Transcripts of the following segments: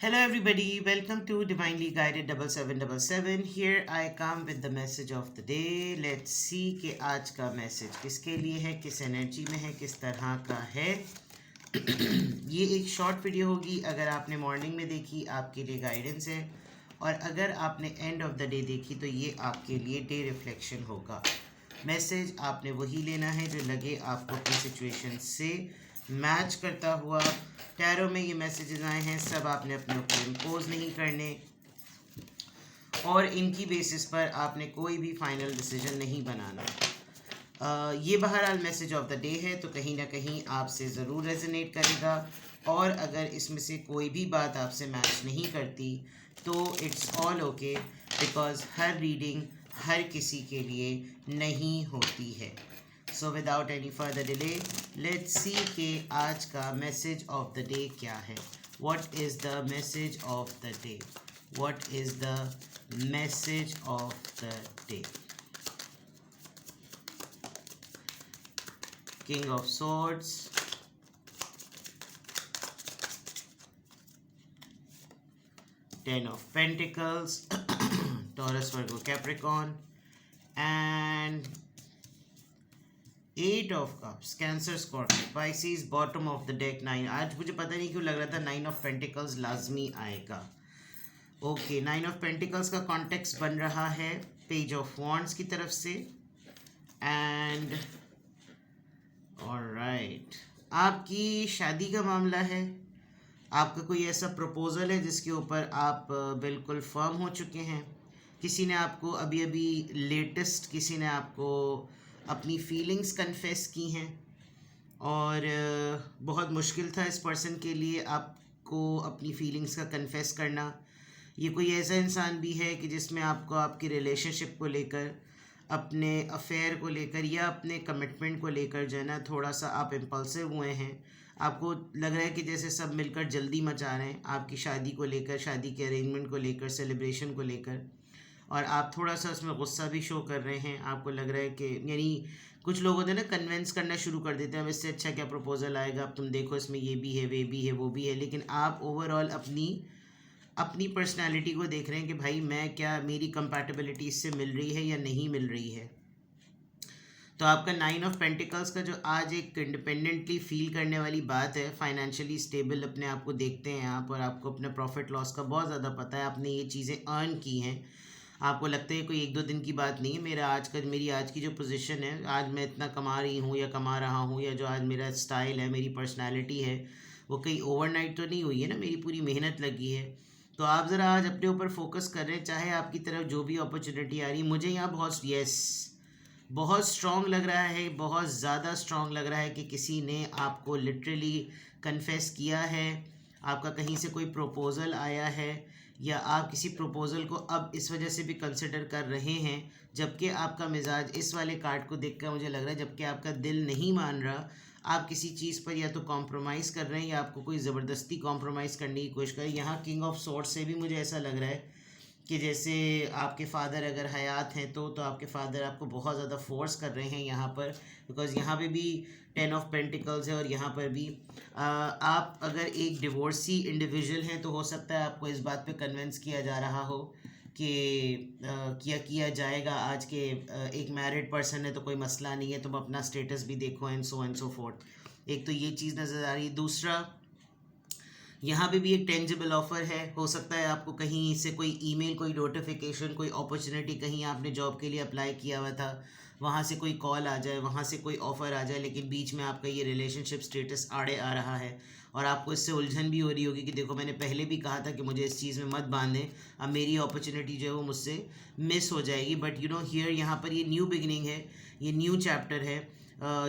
Hello, everybody. Welcome to Divinely Guided 7777. Here I come with the message of the day. Let's see कि आज का message किसके लिए है, किस एनर्जी में है, किस तरह का है. ये एक शॉर्ट वीडियो होगी. अगर आपने मॉर्निंग में देखी आपके लिए गाइडेंस है, और अगर आपने एंड ऑफ द डे देखी तो ये आपके लिए डे रिफ्लेक्शन होगा. मैसेज आपने वही लेना है जो लगे आपको अपनी सिचुएशन से मैच करता हुआ. टैरो में ये मैसेजेस आए हैं, सब आपने अपने ऊपर इम्पोज नहीं करने, और इनकी बेसिस पर आपने कोई भी फाइनल डिसीजन नहीं बनाना. ये बहरहाल मैसेज ऑफ द डे है, तो कहीं ना कहीं आपसे ज़रूर रेजोनेट करेगा. और अगर इसमें से कोई भी बात आपसे मैच नहीं करती तो इट्स ऑल ओके, बिकॉज हर रीडिंग हर किसी के लिए नहीं होती है. So without any further delay let's see कि आज का मैसेज ऑफ द डे क्या है. What is the message of the day? What is the message of the day? King of Swords, Ten of Pentacles, Taurus, Virgo, Capricorn, and Eight of Cups, Cancer, Scorpio, Pisces. Bottom of the deck 9. आज मुझे पता नहीं क्यों लग रहा था 9 of Pentacles लाजमी आएगा. ओके, 9 of Pentacles का कॉन्टेक्स्ट बन रहा है Page of Wands की तरफ से. एंड ऑलराइट, आपकी शादी का मामला है. आपका कोई ऐसा प्रपोज़ल है जिसके ऊपर आप बिल्कुल फर्म हो चुके हैं. किसी ने आपको अभी अभी लेटेस्ट किसी ने आपको अपनी फीलिंग्स कन्फेस की हैं, और बहुत मुश्किल था इस पर्सन के लिए आपको अपनी फीलिंग्स का कन्फेस करना. ये कोई ऐसा इंसान भी है कि जिसमें आपको आपकी रिलेशनशिप को लेकर, अपने अफेयर को लेकर, या अपने कमिटमेंट को लेकर जो है ना, थोड़ा सा आप इम्पल्सिव हुए हैं. आपको लग रहा है कि जैसे सब मिलकर जल्दी मचा रहे हैं आपकी शादी को लेकर, शादी के अरेंजमेंट को लेकर, सेलिब्रेशन को लेकर, और आप थोड़ा सा उसमें गुस्सा भी शो कर रहे हैं. आपको लग रहा है कि यानी कुछ लोग होते हैं ना, कन्विंस करना शुरू कर देते हैं, अब इससे अच्छा क्या प्रपोजल आएगा, अब तुम देखो इसमें ये भी है, वे भी है, वो भी है. लेकिन आप ओवरऑल अपनी पर्सनालिटी को देख रहे हैं कि भाई मैं क्या, मेरी कंपैटिबिलिटी इससे मिल रही है या नहीं मिल रही है. तो आपका 9 ऑफ पेंटिकल्स का जो आज एक इंडिपेंडेंटली फील करने वाली बात है, फाइनेंशियली स्टेबल अपने आप को देखते हैं आप, और आपको अपने प्रॉफिट लॉस का बहुत ज़्यादा पता है. आपने ये चीज़ें अर्न की हैं. आपको लगता है कोई एक दो दिन की बात नहीं है. मेरी आज की जो पोजीशन है, आज मैं इतना कमा रही हूँ या कमा रहा हूँ, या जो आज मेरा स्टाइल है, मेरी पर्सनैलिटी है, वो कहीं ओवरनाइट तो नहीं हुई है ना, मेरी पूरी मेहनत लगी है. तो आप ज़रा आज अपने ऊपर फोकस कर रहे हैं, चाहे आपकी तरफ जो भी अपॉर्चुनिटी आ रही. मुझे यहाँ बहुत स्ट्रॉन्ग लग रहा है, बहुत ज़्यादा स्ट्रॉन्ग लग रहा है कि किसी ने आपको लिटरली कन्फेस किया है. आपका कहीं से कोई प्रपोज़ल आया है, या आप किसी प्रपोज़ल को अब इस वजह से भी कंसिडर कर रहे हैं, जबकि आपका मिजाज इस वाले कार्ड को देखकर मुझे लग रहा है, जबकि आपका दिल नहीं मान रहा, आप किसी चीज़ पर या तो कॉम्प्रोमाइज़ कर रहे हैं, या आपको कोई ज़बरदस्ती कॉम्प्रोमाइज़ करने की कोशिश कर रहे हैं. यहाँ किंग ऑफ सॉर्ड्स से भी मुझे ऐसा लग रहा है कि जैसे आपके फादर अगर हयात हैं तो आपके फादर आपको बहुत ज़्यादा फोर्स कर रहे हैं यहाँ पर, बिकॉज़ यहाँ पे भी 10 ऑफ पेंटिकल्स है, और यहाँ पर भी आप अगर एक डिवोर्सी इंडिविजुअल हैं तो हो सकता है आपको इस बात पे कन्विंस किया जा रहा हो कि किया जाएगा आज के एक मैरिड पर्सन है तो कोई मसला नहीं है, तुम अपना स्टेटस भी देखो, एंड सो फोर्थ. एक तो ये चीज़ नज़र आ रही है. दूसरा, यहाँ पे भी एक टेंजिबल ऑफर है. हो सकता है आपको कहीं से कोई ईमेल, कोई नोटिफिकेशन, कोई अपॉर्चुनिटी, कहीं आपने जॉब के लिए अप्लाई किया हुआ था, वहाँ से कोई कॉल आ जाए, वहाँ से कोई ऑफ़र आ जाए, लेकिन बीच में आपका ये रिलेशनशिप स्टेटस आड़े आ रहा है, और आपको इससे उलझन भी हो रही होगी कि देखो मैंने पहले भी कहा था कि मुझे इस चीज़ में मत बांधें, अब मेरी अपॉर्चुनिटी जो है वो मुझसे मिस हो जाएगी. बट हियर यहाँ पर ये न्यू बिगनिंग है, ये न्यू चैप्टर है.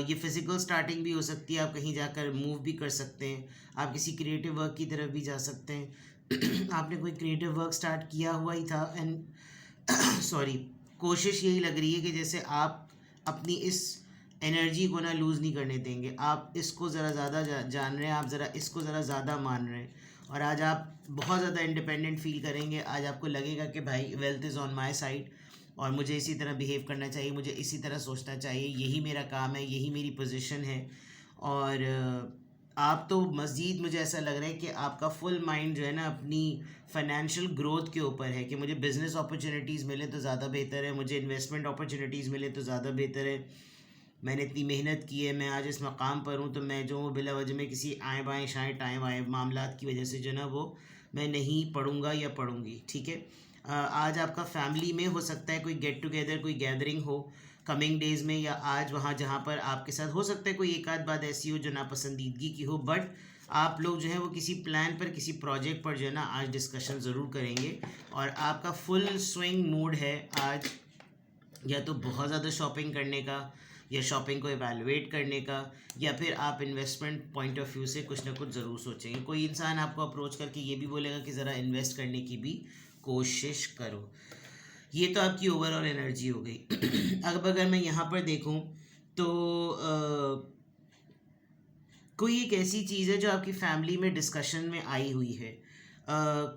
ये फिज़िकल स्टार्टिंग भी हो सकती है, आप कहीं जाकर मूव भी कर सकते हैं, आप किसी क्रिएटिव वर्क की तरफ भी जा सकते हैं. आपने कोई क्रिएटिव वर्क स्टार्ट किया हुआ ही था, एंड सॉरी, कोशिश यही लग रही है कि जैसे आप अपनी इस एनर्जी को ना लूज़ नहीं करने देंगे. आप इसको ज़रा ज़्यादा जान रहे हैं, आप ज़रा इसको ज़रा ज़्यादा मान रहे हैं, और आज आप बहुत ज़्यादा इंडिपेंडेंट फील करेंगे. आज आपको लगेगा कि भाई wealth is on my side, और मुझे इसी तरह बिहेव करना चाहिए, मुझे इसी तरह सोचना चाहिए, यही मेरा काम है, यही मेरी पोजीशन है. और आप तो मज़ीद मुझे ऐसा लग रहा है कि आपका फुल माइंड जो है ना अपनी फाइनेंशियल ग्रोथ के ऊपर है कि मुझे बिज़नेस अपॉर्चुनिटीज़ मिले तो ज़्यादा बेहतर है, मुझे इन्वेस्टमेंट अपॉर्चुनिटीज़ मिले तो ज़्यादा बेहतर है। मैंने इतनी मेहनत की है, मैं आज इस मकाम पर हूँ, तो मैं जो हूँ बिला वजह में किसी आए बाएँ शाएँ टाएँ वाएँ मामलात की वजह से जो है ना वो मैं नहीं पढ़ूँगा या पढ़ूँगी, ठीक है। आज आपका फैमिली में हो सकता है कोई गेट टुगेदर, कोई गैदरिंग हो कमिंग डेज़ में, या आज वहाँ जहाँ पर आपके साथ हो सकता है कोई एक आध बात ऐसी हो जो नापसंदीदगी की हो, बट आप लोग जो है वो किसी प्लान पर, किसी प्रोजेक्ट पर जो है ना आज डिस्कशन ज़रूर करेंगे। और आपका फुल स्विंग मूड है आज, या तो बहुत ज़्यादा शॉपिंग करने का, या शॉपिंग को एवेलुएट करने का, या फिर आप इन्वेस्टमेंट पॉइंट ऑफ व्यू से कुछ ना कुछ ज़रूर सोचेंगे। कोई इंसान आपको अप्रोच करके ये भी बोलेगा कि ज़रा इन्वेस्ट करने की भी कोशिश करो। ये तो आपकी ओवरऑल एनर्जी हो गई। अब अगर मैं यहाँ पर देखूँ तो कोई एक ऐसी चीज़ है जो आपकी फैमिली में डिस्कशन में आई हुई है।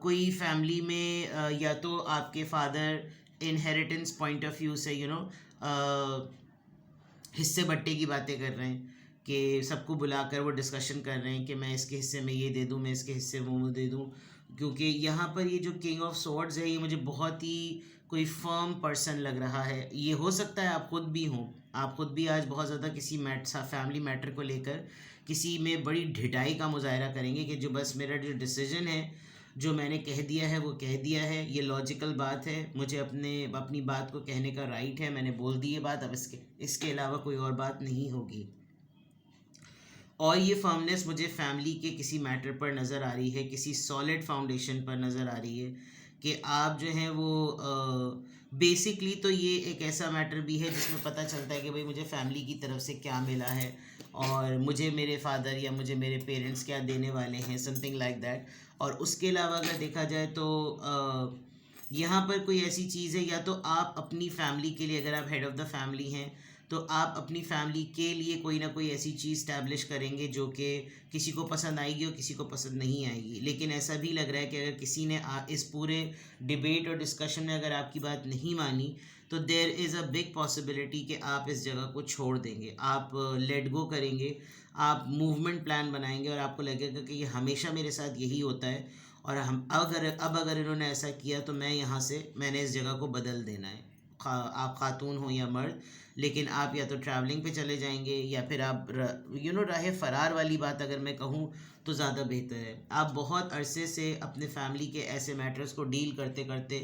कोई फैमिली में या तो आपके father inheritance point of view से हिस्से बट्टे की बातें कर रहे हैं कि सबको बुलाकर वो डिस्कशन कर रहे हैं कि मैं इसके हिस्से में ये दे दूँ, मैं इसके हिस्से में वो दे दूँ। क्योंकि यहाँ पर ये जो किंग ऑफ स्वॉर्ड्स है ये मुझे बहुत ही कोई फर्म पर्सन लग रहा है। ये हो सकता है आप खुद भी हों, आप खुद भी आज बहुत ज़्यादा किसी फैमिली मैटर को लेकर किसी में बड़ी ढिठाई का मुजाहरा करेंगे कि जो बस मेरा जो डिसीजन है, जो मैंने कह दिया है वो कह दिया है, ये लॉजिकल बात है, मुझे अपनी बात को कहने का राइट है, मैंने बोल दी ये बात, अब इसके अलावा कोई और बात नहीं होगी। और ये फर्मनेस मुझे फैमिली के किसी मैटर पर नज़र आ रही है, किसी सॉलिड फाउंडेशन पर नज़र आ रही है कि आप जो हैं वो बेसिकली तो ये एक ऐसा मैटर भी है जिसमें पता चलता है कि भाई मुझे फैमिली की तरफ से क्या मिला है और मुझे मेरे फादर या मुझे मेरे पेरेंट्स क्या देने वाले हैं, समथिंग लाइक दैट। और उसके अलावा अगर देखा जाए तो यहाँ पर कोई ऐसी चीज़ है, या तो आप अपनी फैमिली के लिए, अगर आप हेड ऑफ़ द फैमिली हैं तो आप अपनी फैमिली के लिए कोई ना कोई ऐसी चीज़ स्टैब्लिश करेंगे जो कि किसी को पसंद आएगी और किसी को पसंद नहीं आएगी। लेकिन ऐसा भी लग रहा है कि अगर किसी ने इस पूरे डिबेट और डिस्कशन में अगर आपकी बात नहीं मानी तो there is a big possibility कि आप इस जगह को छोड़ देंगे, आप लेट गो करेंगे, आप मूवमेंट प्लान बनाएंगे और आपको लगेगा कि ये हमेशा मेरे साथ यही होता है और हम अगर इन्होंने ऐसा किया तो मैंने इस जगह को बदल देना है। आप खातून हो या मर्द, लेकिन आप या तो ट्रैवलिंग पे चले जाएंगे या फिर आप राह फ़रार वाली बात अगर मैं कहूँ तो ज़्यादा बेहतर है। आप बहुत अरसे से अपने फैमिली के ऐसे मैटर्स को डील करते करते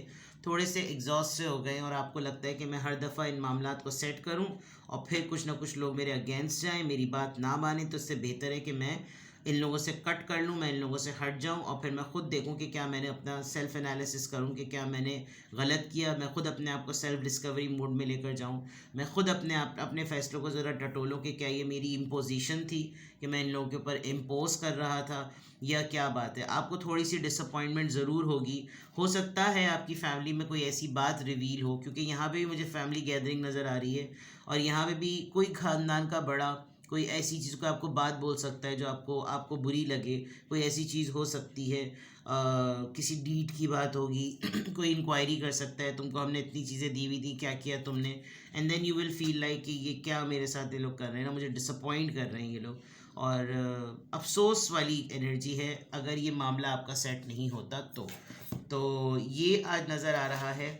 थोड़े से एग्जॉस्ट से हो गए और आपको लगता है कि मैं हर दफ़ा इन मामलात को सेट करूं और फिर कुछ ना कुछ लोग मेरे अगेंस्ट जाएं, मेरी बात ना माने, तो इससे बेहतर है कि मैं इन लोगों से कट कर लूँ, मैं इन लोगों से हट जाऊँ और फिर मैं खुद देखूँ कि क्या मैंने अपना सेल्फ़ एनालिसिस करूँ कि क्या मैंने गलत किया, मैं खुद अपने आप को सेल्फ़ डिस्कवरी मोड में लेकर जाऊँ, मैं खुद अपने फ़ैसलों को ज़रा टटोलूँ कि क्या ये मेरी इम्पोजिशन थी कि मैं इन लोगों के ऊपर इम्पोज कर रहा था या क्या बात है। आपको थोड़ी सी डिसअपॉइंटमेंट ज़रूर होगी, हो सकता है आपकी फ़ैमिली में कोई ऐसी बात रिवील हो, क्योंकि यहाँ पे भी मुझे फैमिली गैदरिंग नज़र आ रही है और यहाँ पे भी कोई ख़ानदान का बड़ा कोई ऐसी चीज़ को आपको बात बोल सकता है जो आपको बुरी लगे, कोई ऐसी चीज़ हो सकती है, किसी डीड की बात होगी कोई इंक्वायरी कर सकता है, तुमको हमने इतनी चीज़ें दी हुई थी, क्या किया तुमने, and then you will feel like कि ये क्या मेरे साथ ये लोग कर रहे हैं ना, मुझे डिसअपॉइंट कर रहे हैं ये लोग। और अफसोस वाली एनर्जी है अगर ये मामला आपका सेट नहीं होता तो ये आज नज़र आ रहा है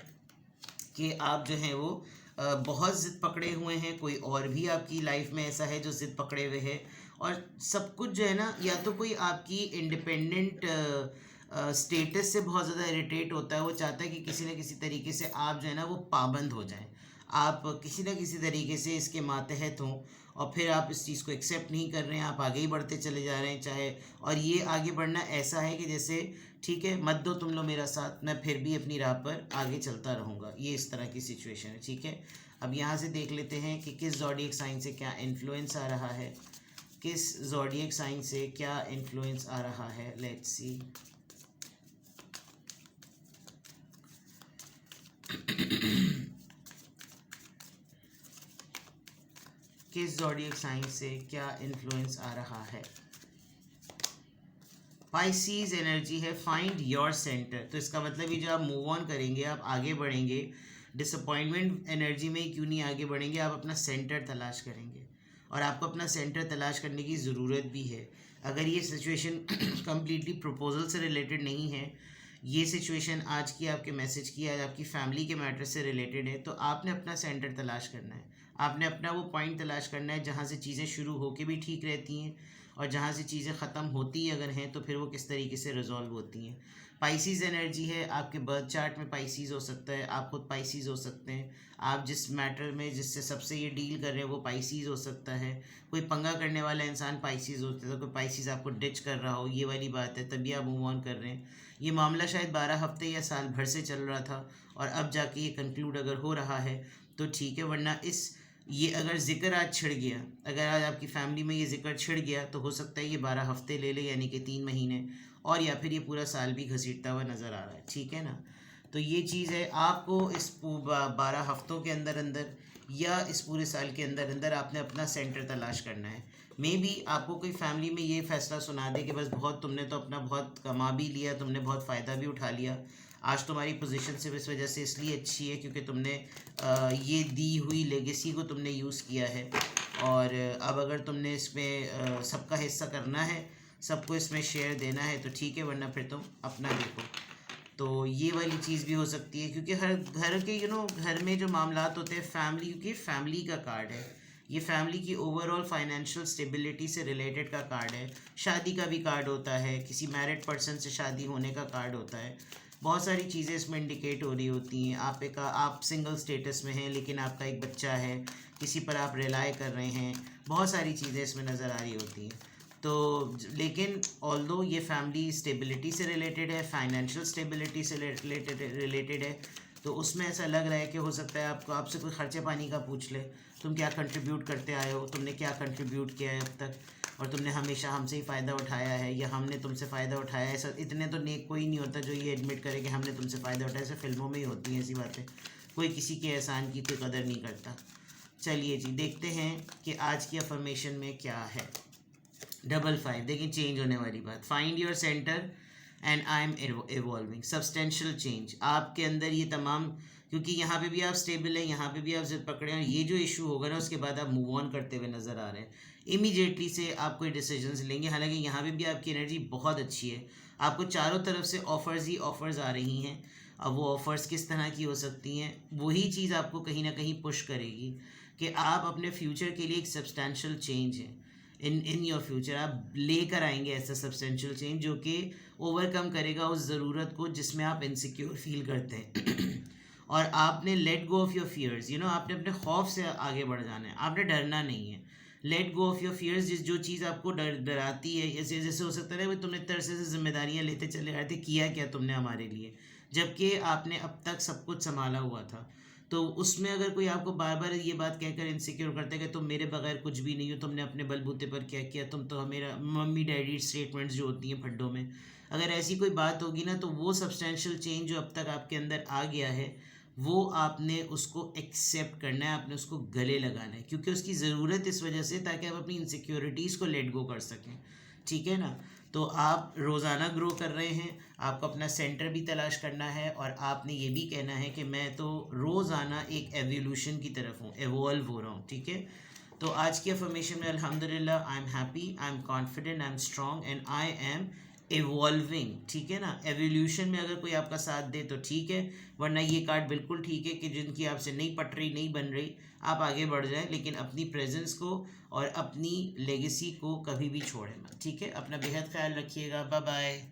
कि आप जो हैं वो बहुत ज़िद पकड़े हुए हैं। कोई और भी आपकी लाइफ में ऐसा है जो ज़िद पकड़े हुए है और सब कुछ जो है ना, या तो कोई आपकी इंडिपेंडेंट स्टेटस से बहुत ज़्यादा इरिटेट होता है, वो चाहता है कि किसी न किसी तरीके से आप जो है ना वो पाबंद हो जाएं, आप किसी न किसी तरीके से इसके मातहत हों और फिर आप इस चीज़ को एक्सेप्ट नहीं कर रहे हैं, आप आगे ही बढ़ते चले जा रहे हैं चाहे, और ये आगे बढ़ना ऐसा है कि जैसे ठीक है मत दो तुम लोग मेरा साथ, मैं फिर भी अपनी राह पर आगे चलता रहूँगा, ये इस तरह की सिचुएशन है। ठीक है, अब यहाँ से देख लेते हैं कि किस ज़ोडिएक साइन से क्या इन्फ्लुएंस आ रहा है, किस ज़ोडिएक साइन से क्या इन्फ्लुएंस आ रहा है। Let's see. किस ज़ोडिएक साइन से क्या इन्फ्लुएंस आ रहा है। पाइसीज एनर्जी है, फाइंड योर सेंटर, तो इसका मतलब ये जो आप मूव ऑन करेंगे, आप आगे बढ़ेंगे, डिसअपॉइंटमेंट एनर्जी में क्यों नहीं आगे बढ़ेंगे, आप अपना सेंटर तलाश करेंगे और आपको अपना सेंटर तलाश करने की ज़रूरत भी है। अगर ये सिचुएशन कम्प्लीटली प्रपोजल से रिलेटेड नहीं है, ये सिचुएशन आज की आपके मैसेज की, आज आपकी फैमिली के मैटर से रिलेटेड है, तो आपने अपना सेंटर तलाश करना है। आपने अपना वो पॉइंट तलाश करना है जहाँ से चीज़ें शुरू होके भी ठीक रहती हैं और जहाँ से चीज़ें ख़त्म होती अगर हैं तो फिर वो किस तरीके से रिजॉल्व होती हैं। पाइसीज़ एनर्जी है, आपके बर्थ चार्ट में पाइसीज़ हो सकता है, आप खुद पाइसीज़ हो सकते हैं, आप जिस मैटर में जिससे सबसे ये डील कर रहे हैं वो पाइसीज़ हो सकता है, कोई पंगा करने वाला इंसान पाइसीज़ होता है, तो कोई पाइसीज़ आपको डिच कर रहा हो, ये वाली बात है, तभी आप मूव ऑन कर रहे हैं। ये मामला शायद 12 हफ्ते या साल भर से चल रहा था और अब जाके ये कंक्लूड अगर हो रहा है तो ठीक है, वरना ये अगर ज़िक्र आज छिड़ गया, अगर आज आपकी फैमिली में ये ज़िक्र छिड़ गया तो हो सकता है ये 12 हफ्ते ले ले, यानी कि 3 महीने, और या फिर ये पूरा साल भी घसीटता हुआ नज़र आ रहा है। ठीक है ना, तो ये चीज़ है, आपको इस 12 हफ्तों के अंदर अंदर या इस पूरे साल के अंदर अंदर आपने अपना सेंटर तलाश करना है। मे बी आपको कोई फैमिली में ये फैसला सुना दे कि बस बहुत तुमने तो अपना बहुत कमा भी लिया, तुमने बहुत फ़ायदा भी उठा लिया, आज तुम्हारी पोजीशन सिर्फ इस वजह से इसलिए अच्छी है क्योंकि तुमने ये दी हुई लेगेसी को तुमने यूज़ किया है, और अब अगर तुमने इसमें सबका हिस्सा करना है, सबको इसमें शेयर देना है तो ठीक है, वरना फिर तुम अपना देखो। तो ये वाली चीज़ भी हो सकती है, क्योंकि हर घर के घर में जो मामलात होते हैं फैमिली, क्योंकि फैमिली का कार्ड है ये, फैमिली की ओवरऑल फाइनेंशियल स्टेबिलिटी से रिलेटेड का कार्ड है। शादी का भी कार्ड होता है, किसी मैरिड पर्सन से शादी होने का कार्ड होता है, बहुत सारी चीज़ें इसमें इंडिकेट हो रही होती हैं। आप सिंगल स्टेटस में हैं लेकिन आपका एक बच्चा है, किसी पर आप रिलाई कर रहे हैं, बहुत सारी चीज़ें इसमें नज़र आ रही होती हैं। तो लेकिन ऑल्दो ये फैमिली स्टेबिलिटी से रिलेटेड है, फाइनेंशियल स्टेबिलिटी से रिलेटेड है, तो उसमें ऐसा लग रहा है कि हो सकता है आपको आपसे कोई खर्चे पानी का पूछ ले, तुम क्या कंट्रीब्यूट करते आए हो, तुमने क्या कंट्रीब्यूट किया है अब तक, और तुमने हमेशा हमसे ही फ़ायदा उठाया है या हमने तुमसे फ़ायदा उठाया है। ऐसा इतने तो नेक कोई नहीं होता जो ये एडमिट करे कि हमने तुमसे फ़ायदा उठाया। ऐसे फिल्मों में ही होती हैं ऐसी बातें, कोई किसी के एहसान की कोई कदर नहीं करता। चलिए जी, देखते हैं कि आज की अफर्मेशन में क्या है। 55, देखिए चेंज होने वाली बात। Find your centre and I am evolving, substantial change आपके अंदर, ये तमाम, क्योंकि यहाँ पे भी आप स्टेबल हैं, यहाँ पे भी आप जिद पकड़े हैं, ये जो इशू होगा ना उसके बाद आप मूव ऑन करते हुए नज़र आ रहे हैं, इमीडिएटली से आप कोई डिसीजंस लेंगे। हालांकि यहाँ पे भी आपकी एनर्जी बहुत अच्छी है, आपको चारों तरफ से ऑफ़र्स ही ऑफ़र्स आ रही हैं। अब वो ऑफ़र्स किस तरह की हो सकती हैं, वही चीज़ आपको कहीं ना कहीं पुश करेगी कि आप अपने फ्यूचर के लिए एक सब्सटेंशियल चेंज है इन योर फ्यूचर, आप लेकर आएंगे ऐसा सब्सटेंशियल चेंज जो कि ओवरकम करेगा उस ज़रूरत को जिसमें आप इनसिक्योर फील करते हैं। और आपने let go of your fears, आपने अपने खौफ से आगे बढ़ जाना है, आपने डरना नहीं है। Let go of your fears, जो चीज़ आपको डराती है, जैसे जैसे हो सकता है तुमने तरह से जिम्मेदारियाँ लेते चले आए थे, किया क्या तुमने हमारे लिए, जबकि आपने अब तक सब कुछ संभाला हुआ था। तो उसमें अगर कोई आपको बार बार ये बात कहकर इनसिक्योर करता है कि तुम मेरे बगैर कुछ भी नहीं हो, तुमने अपने बलबूते पर क्या किया, तुम तो मेरा मम्मी डैडी स्टेटमेंट्स जो होती हैं फड्डों में, अगर ऐसी कोई बात होगी ना, तो वो सब्सटेंशियल चेंज जो अब तक आपके अंदर आ गया है वो आपने उसको एक्सेप्ट करना है, आपने उसको गले लगाना है, क्योंकि उसकी ज़रूरत इस वजह से ताकि आप अपनी इनसिक्योरिटीज़ को लेट गो कर सकें। ठीक है ना, तो आप रोज़ाना ग्रो कर रहे हैं, आपको अपना सेंटर भी तलाश करना है, और आपने ये भी कहना है कि मैं तो रोज़ाना एक एवोल्यूशन की तरफ हूँ, एवॉल्व हो रहा हूँ। ठीक है, तो आज की अफर्मेशन में अल्हम्दुलिल्लाह, I am happy, I am confident, I am strong and I am evolving. ठीक है ना, एवोल्यूशन में अगर कोई आपका साथ दे तो ठीक है, वरना ये कार्ड बिल्कुल ठीक है कि जिनकी आपसे नहीं पट रही, नहीं बन रही, आप आगे बढ़ जाएं, लेकिन अपनी प्रेजेंस को और अपनी लेगेसी को कभी भी छोड़ें मत। ठीक है, अपना बेहद ख्याल रखिएगा, बाय बाय।